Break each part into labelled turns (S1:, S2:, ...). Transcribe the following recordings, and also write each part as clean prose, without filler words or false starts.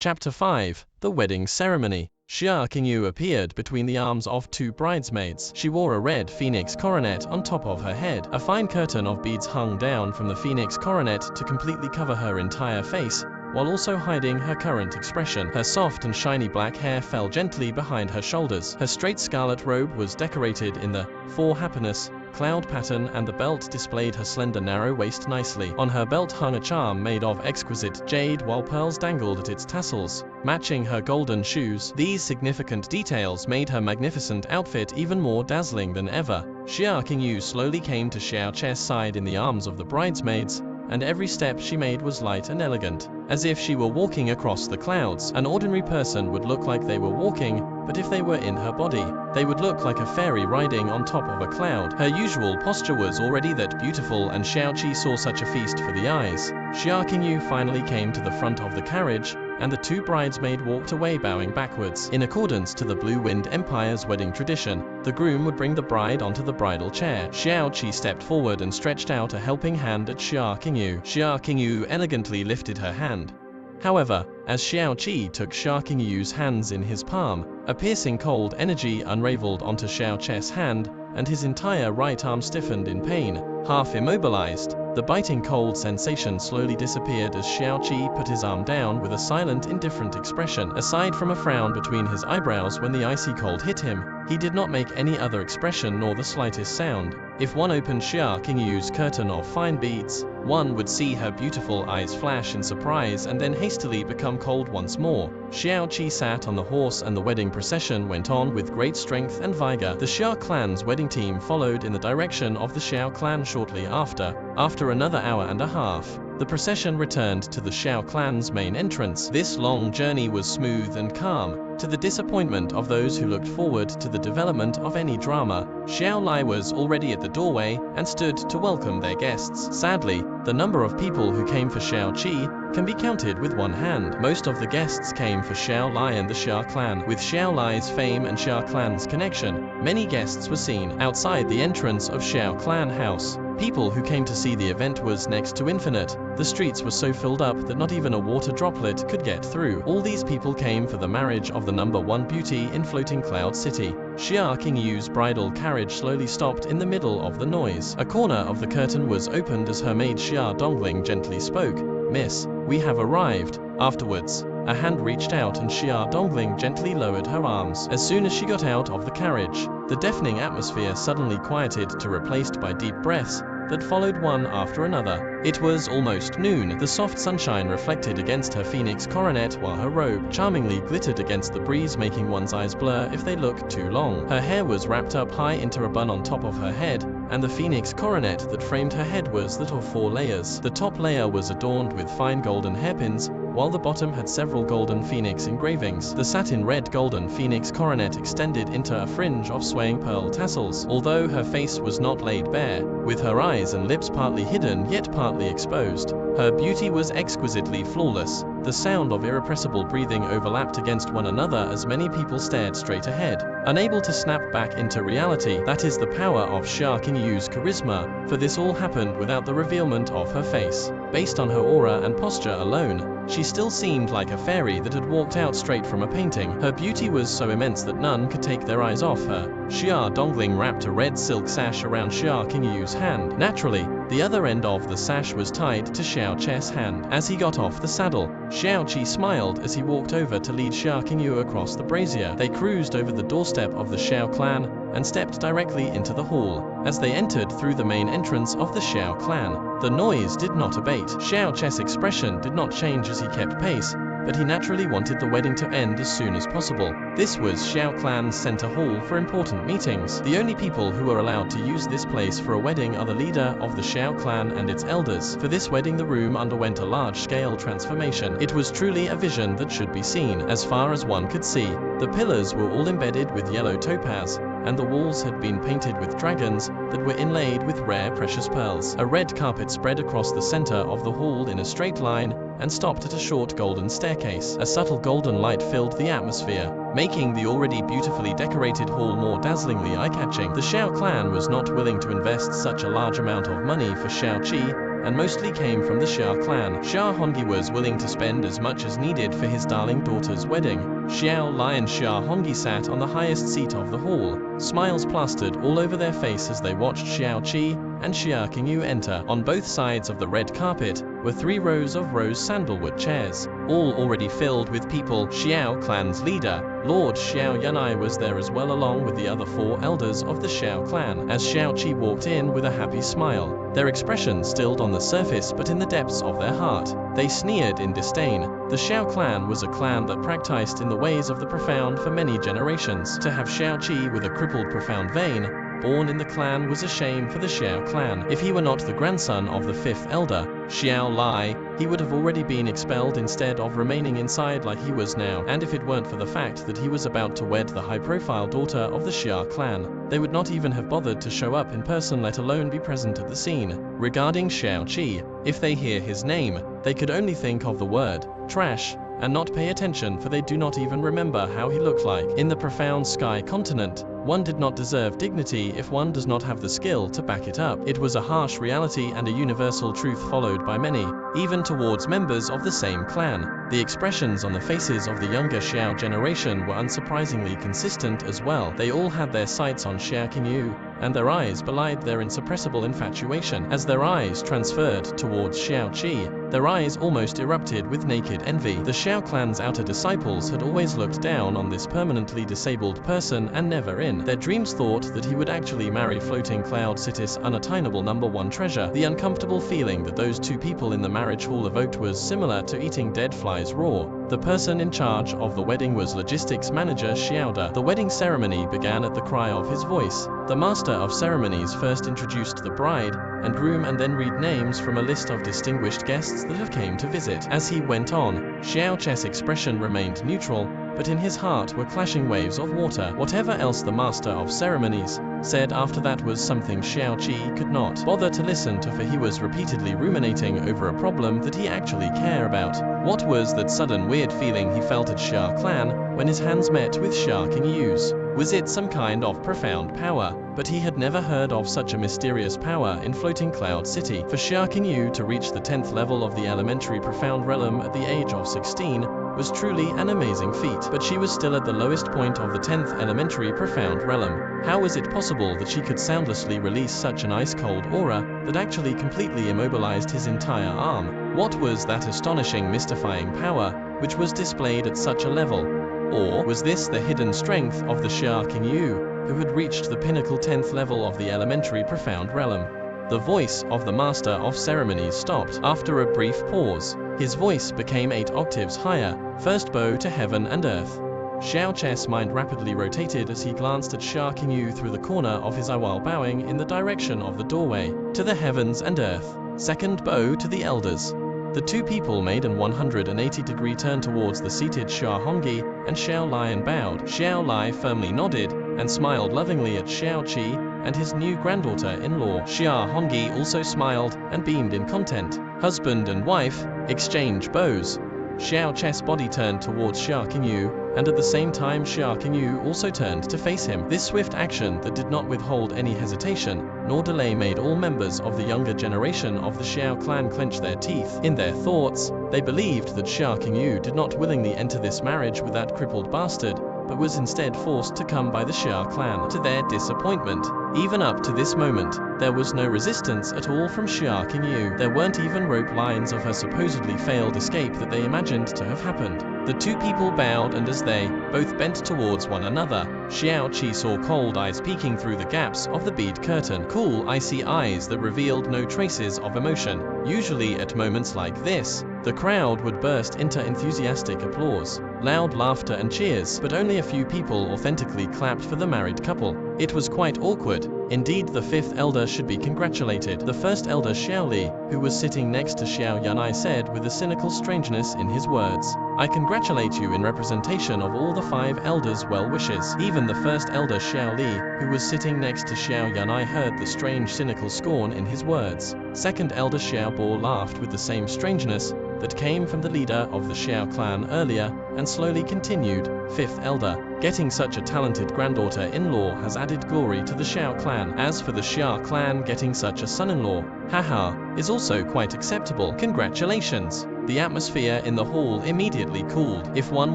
S1: Chapter 5. The Wedding Ceremony. Xia Qingyu appeared between the arms of two bridesmaids. She wore a red phoenix coronet on top of her head. A fine curtain of beads hung down from the phoenix coronet to completely cover her entire face, while also hiding her current expression. Her soft and shiny black hair fell gently behind her shoulders. Her straight scarlet robe was decorated in the For Happiness cloud pattern, and the belt displayed her slender narrow waist nicely. On her belt hung a charm made of exquisite jade, while pearls dangled at its tassels, matching her golden shoes. These significant details made her magnificent outfit even more dazzling than ever. Xia Qingyu slowly came to Xiao Che's side in the arms of the bridesmaids, and every step she made was light and elegant, as if she were walking across the clouds. An ordinary person would look like they were walking, but if they were in her body, they would look like a fairy riding on top of a cloud. Her usual posture was already that beautiful, and Xiao Qi saw such a feast for the eyes. Xia Qingyu finally came to the front of the carriage, and the two bridesmaids walked away bowing backwards. In accordance to the Blue Wind Empire's wedding tradition, the groom would bring the bride onto the bridal chair. Xiao Qi stepped forward and stretched out a helping hand at Xia Qingyu. Xia Qingyu elegantly lifted her hand. However, as Xiao Qi took Xia Qingyu's hands in his palm, a piercing cold energy unraveled onto Xiao Che's hand, and his entire right arm stiffened in pain, half immobilized. The biting cold sensation slowly disappeared as Xiao Qi put his arm down with a silent, indifferent expression. Aside from a frown between his eyebrows when the icy cold hit him, he did not make any other expression nor the slightest sound. If one opened Xia Qingyu's curtain of fine beads, one would see her beautiful eyes flash in surprise and then hastily become cold once more. Xiao Qi sat on the horse and the wedding procession went on with great strength and vigor. The Xia clan's wedding team followed in the direction of the Xiao clan shortly after. After another hour and a half, the procession returned to the Xiao clan's main entrance. This long journey was smooth and calm, to the disappointment of those who looked forward to the development of any drama. Xiao Lai was already at the doorway and stood to welcome their guests. Sadly, the number of people who came for Xiao Qi can be counted with one hand. Most of the guests came for Xiao Lai and the Xia clan. With Xiao Lai's fame and Xia clan's connection, many guests were seen outside the entrance of Xiao clan house. People who came to see the event was next to infinite. The streets were so filled up that not even a water droplet could get through. All these people came for the marriage of the number one beauty in Floating Cloud City. Xia Qingyu's bridal carriage slowly stopped in the middle of the noise. A corner of the curtain was opened as her maid Xia Dongling gently spoke. "Miss, we have arrived." Afterwards, a hand reached out and Xia Dongling gently lowered her arms. As soon as she got out of the carriage, the deafening atmosphere suddenly quieted to replaced by deep breaths that followed one after another. It was almost noon. The soft sunshine reflected against her phoenix coronet while her robe charmingly glittered against the breeze, making one's eyes blur if they looked too long. Her hair was wrapped up high into a bun on top of her head, and the phoenix coronet that framed her head was that of 4 layers. The top layer was adorned with fine golden hairpins, while the bottom had several golden phoenix engravings. The satin red golden phoenix coronet extended into a fringe of swaying pearl tassels. Although her face was not laid bare, with her eyes and lips partly hidden yet partly exposed, her beauty was exquisitely flawless. The sound of irrepressible breathing overlapped against one another as many people stared straight ahead, unable to snap back into reality. That is the power of Xia Qingyu's charisma, for this all happened without the revealment of her face. Based on her aura and posture alone, she still seemed like a fairy that had walked out straight from a painting. Her beauty was so immense that none could take their eyes off her. Xia Dongling wrapped a red silk sash around Xia Qingyu's hand. Naturally, the other end of the sash was tied to Xiao Che's hand. As he got off the saddle, Xiao Qi smiled as he walked over to lead Xia Qingyu across the brazier. They cruised over the doorstep of the Xiao clan and stepped directly into the hall. As they entered through the main entrance of the Xiao clan, the noise did not abate. Xiao Che's expression did not change as he kept pace, but he naturally wanted the wedding to end as soon as possible. This was Xiao clan's center hall for important meetings. The only people who were allowed to use this place for a wedding are the leader of the Xiao clan and its elders. For this wedding, the room underwent a large-scale transformation. It was truly a vision that should be seen. As far as one could see, the pillars were all embedded with yellow topaz, and the walls had been painted with dragons that were inlaid with rare precious pearls. A red carpet spread across the center of the hall in a straight line and stopped at a short golden staircase. A subtle golden light filled the atmosphere, making the already beautifully decorated hall more dazzlingly eye-catching. The Xiao clan was not willing to invest such a large amount of money for Xiao Qi, and mostly came from the Xia clan. Xia Hongyi was willing to spend as much as needed for his darling daughter's wedding. Xiao Lai and Xia Hongyi sat on the highest seat of the hall, smiles plastered all over their face as they watched Xiao Qi and Xia Qingyu enter. On both sides of the red carpet were 3 rows of rose sandalwood chairs, all already filled with people. Xiao clan's leader, Lord Xiao Yanai, was there as well, along with the other 4 elders of the Xiao clan. As Xiao Qi walked in with a happy smile, their expression stilled on the surface, but in the depths of their heart, they sneered in disdain. The Xiao clan was a clan that practiced in the ways of the profound for many generations. To have Xiao Qi with a crippled profound vein born in the clan was a shame for the Xiao clan. If he were not the grandson of the 5th elder, Xiao Lai, he would have already been expelled instead of remaining inside like he was now. And if it weren't for the fact that he was about to wed the high-profile daughter of the Xia clan, they would not even have bothered to show up in person, let alone be present at the scene. Regarding Xiao Qi, if they hear his name, they could only think of the word trash and not pay attention, for they do not even remember how he looked like. In the profound sky continent, one did not deserve dignity if one does not have the skill to back it up. It was a harsh reality and a universal truth followed by many, even towards members of the same clan. The expressions on the faces of the younger Xiao generation were unsurprisingly consistent as well. They all had their sights on Xia Qingyu, and their eyes belied their insuppressible infatuation. As their eyes transferred towards Xiao Qi, their eyes almost erupted with naked envy. The Xiao clan's outer disciples had always looked down on this permanently disabled person and never in their dreams thought that he would actually marry Floating Cloud City's unattainable #1 treasure. The uncomfortable feeling that those 2 people in the marriage hall evoked was similar to eating dead flies raw. The person in charge of the wedding was logistics manager Xiaoda. The wedding ceremony began at the cry of his voice. The master of ceremonies first introduced the bride and groom and then read names from a list of distinguished guests that have came to visit. As he went on, Xiao Che's expression remained neutral, but in his heart were clashing waves of water. Whatever else the master of ceremonies said after that was something Xiao Qi could not bother to listen to, for he was repeatedly ruminating over a problem that he actually cared about. What was that sudden weird feeling he felt at Xia clan when his hands met with Xia Qingyu's? Was it some kind of profound power? But he had never heard of such a mysterious power in Floating Cloud City. For Xia Qingyu to reach the 10th level of the elementary profound realm at the age of 16 was truly an amazing feat, but she was still at the lowest point of the 10th elementary profound realm. How was it possible that she could soundlessly release such an ice-cold aura that actually completely immobilized his entire arm? What was that astonishing, mystifying power which was displayed at such a level? Or was this the hidden strength of the Xia Qingyu, who had reached the pinnacle 10th level of the elementary profound realm? The voice of the master of ceremonies stopped. After a brief pause, his voice became 8 octaves higher. First bow to heaven and earth. Xiao Che's mind rapidly rotated as he glanced at Xia Qingyu through the corner of his eye while bowing in the direction of the doorway. To the heavens and earth. Second bow to the elders. The 2 people made an 180-degree turn towards the seated Xia Hongyi and Xiao Lai and bowed. Xiao Lai firmly nodded and smiled lovingly at Xiao Qi and his new granddaughter-in-law. Xia Hongyi also smiled and beamed in content. Husband and wife exchange bows. Xiao Che's body turned towards Xia Qingyu, and at the same time Xia Qingyu also turned to face him. This swift action that did not withhold any hesitation nor delay made all members of the younger generation of the Xiao clan clench their teeth. In their thoughts, they believed that Xia Qingyu did not willingly enter this marriage with that crippled bastard, but was instead forced to come by the Xia clan. To their disappointment, even up to this moment, there was no resistance at all from Xia Qingyu. There weren't even rope lines of her supposedly failed escape that they imagined to have happened. The 2 people bowed, and as they both bent towards one another, Xiao Qi saw cold eyes peeking through the gaps of the bead curtain. Cool, icy eyes that revealed no traces of emotion. Usually at moments like this, the crowd would burst into enthusiastic applause, loud laughter and cheers, but only a few people authentically clapped for the married couple. It was quite awkward. Indeed, the 5th elder should be congratulated. The 1st elder, Xiao Li, who was sitting next to Xiao Yanai, said with a cynical strangeness in his words, "I congratulate you in representation of all the 5 elders' well wishes." Even the 1st elder, Xiao Li, who was sitting next to Xiao Yanai, heard the strange cynical scorn in his words. 2nd elder Xiao Bo laughed with the same strangeness, that came from the leader of the Xiao clan earlier, and slowly continued, 5th elder. Getting such a talented granddaughter-in-law has added glory to the Xiao clan. As for the Xia clan, getting such a son-in-law, haha, is also quite acceptable. Congratulations! The atmosphere in the hall immediately cooled. If one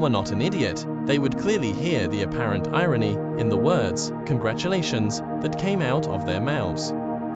S1: were not an idiot, they would clearly hear the apparent irony in the words, congratulations, that came out of their mouths.